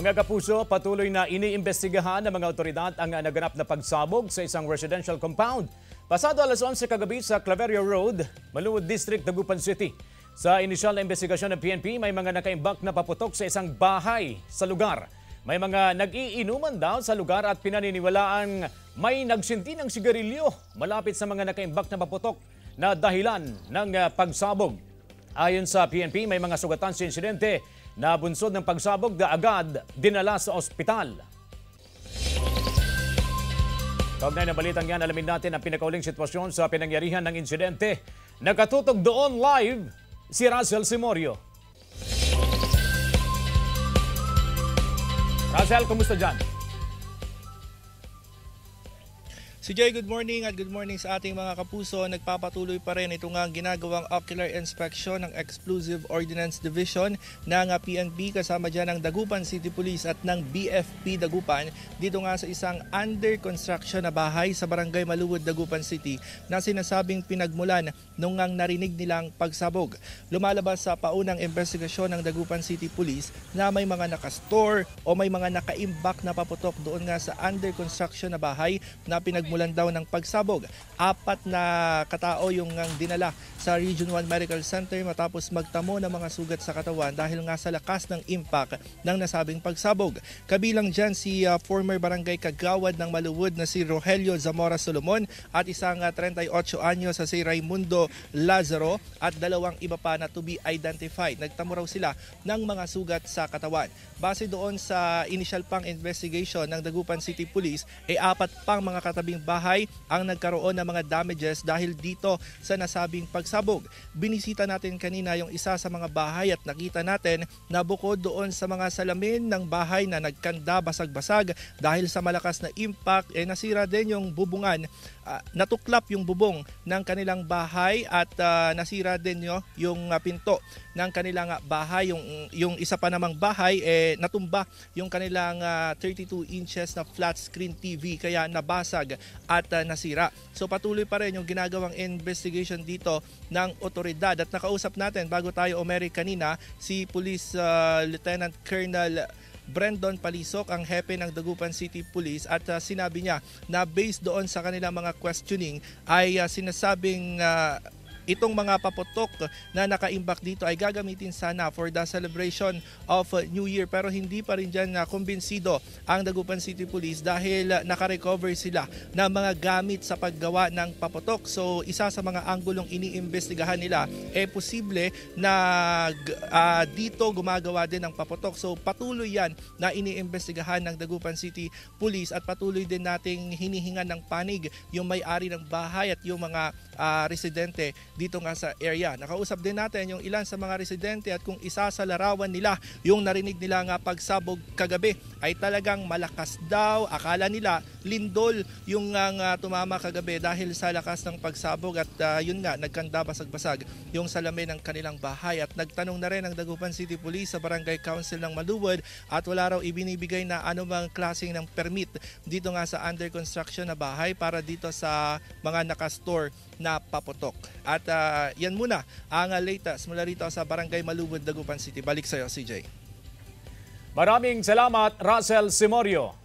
Mga kapuso, patuloy na iniimbestigahan ng mga otoridad ang naganap na pagsabog sa isang residential compound. Pasado alas 11 kagabi sa Claveria Road, Maluwod District, Dagupan City. Sa inisyal na investigasyon ng PNP, may mga nakaimbak na paputok sa isang bahay sa lugar. May mga nag-iinuman daw sa lugar at pinaniniwalaang may nagsinti ng sigarilyo malapit sa mga nakaimbak na paputok na dahilan ng pagsabog. Ayon sa PNP, may mga sugatan sa insidente na bunsod ng pagsabog na agad dinala sa ospital. Kaugnay na balitang yan, alamin natin ang pinakauling sitwasyon sa pinangyarihan ng insidente. Nakatutok doon live si Russell Simorio. Russell, kumusta dyan? Si Jay, good morning at good morning sa ating mga kapuso. Nagpapatuloy pa rin ito nga ginagawang ocular inspection ng Explosive Ordnance Division ng PNP kasama dyan ng Dagupan City Police at ng BFP Dagupan dito nga sa isang under construction na bahay sa Barangay Maluwod, Dagupan City na sinasabing pinagmulan nung ang narinig nilang pagsabog. Lumalabas sa paunang investigasyon ng Dagupan City Police na may mga nakastore o may mga nakaimbak na paputok doon nga sa under construction na bahay na pinagmulan daw ng pagsabog. 4 na katao yung dinala sa Region 1 Medical Center matapos magtamo ng mga sugat sa katawan dahil nga sa lakas ng impact ng nasabing pagsabog. Kabilang dyan si former barangay kagawad ng Maluwod na si Rogelio Zamora Solomon at isang 38 anyos sa si Raimundo Lazaro at 2 iba pa na to be identified. Nagtamo raw sila ng mga sugat sa katawan. Base doon sa initial pang investigation ng Dagupan City Police, 4 pang mga katabing bahay ang nagkaroon ng mga damages dahil dito sa nasabing pagsabog. Binisita natin kanina yung isa sa mga bahay at nakita natin na bukod doon sa mga salamin ng bahay na nagkanda basag-basag dahil sa malakas na impact, nasira din yung bubungan. Natuklap yung bubong ng kanilang bahay at nasira din yung pinto ng kanilang bahay. Yung isa pa namang bahay natumba yung kanilang 32 inches na flat screen TV kaya nabasag at nasira. So patuloy pa rin yung ginagawang investigation dito ng otoridad at nakausap natin bago tayo umeri kanina si Police Lieutenant Colonel Brendon Palisok, ang hepe ng Dagupan City Police at sinabi niya na based doon sa kanilang mga questioning ay sinasabing itong mga paputok na nakaimbak dito ay gagamitin sana for the celebration of New Year pero hindi pa rin dyan kumbinsido ang Dagupan City Police dahil nakarecover sila ng mga gamit sa paggawa ng paputok. So isa sa mga anggulong iniimbestigahan nila posible na dito gumagawa din ng paputok. So patuloy yan na iniimbestigahan ng Dagupan City Police at patuloy din nating hinihingan ng panig yung may-ari ng bahay at yung mga residente dito nga sa area. Nakausap din natin yung ilan sa mga residente at kung isa sa larawan nila yung narinig nila nga pagsabog kagabi ay talagang malakas daw. Akala nila lindol yung tumama kagabi dahil sa lakas ng pagsabog at yun nga nagkanda basag-basag yung salamin ng kanilang bahay at nagtanong na rin ang Dagupan City Police sa Barangay Council ng Maluwod at wala raw ibinibigay na anumang klaseng ng permit dito nga sa under construction na bahay para dito sa mga nakastore na paputok. At yan muna ang latest mula rito sa Barangay Maluwod, Dagupan City. Balik sa iyo, CJ. Maraming salamat, Russell Simorio.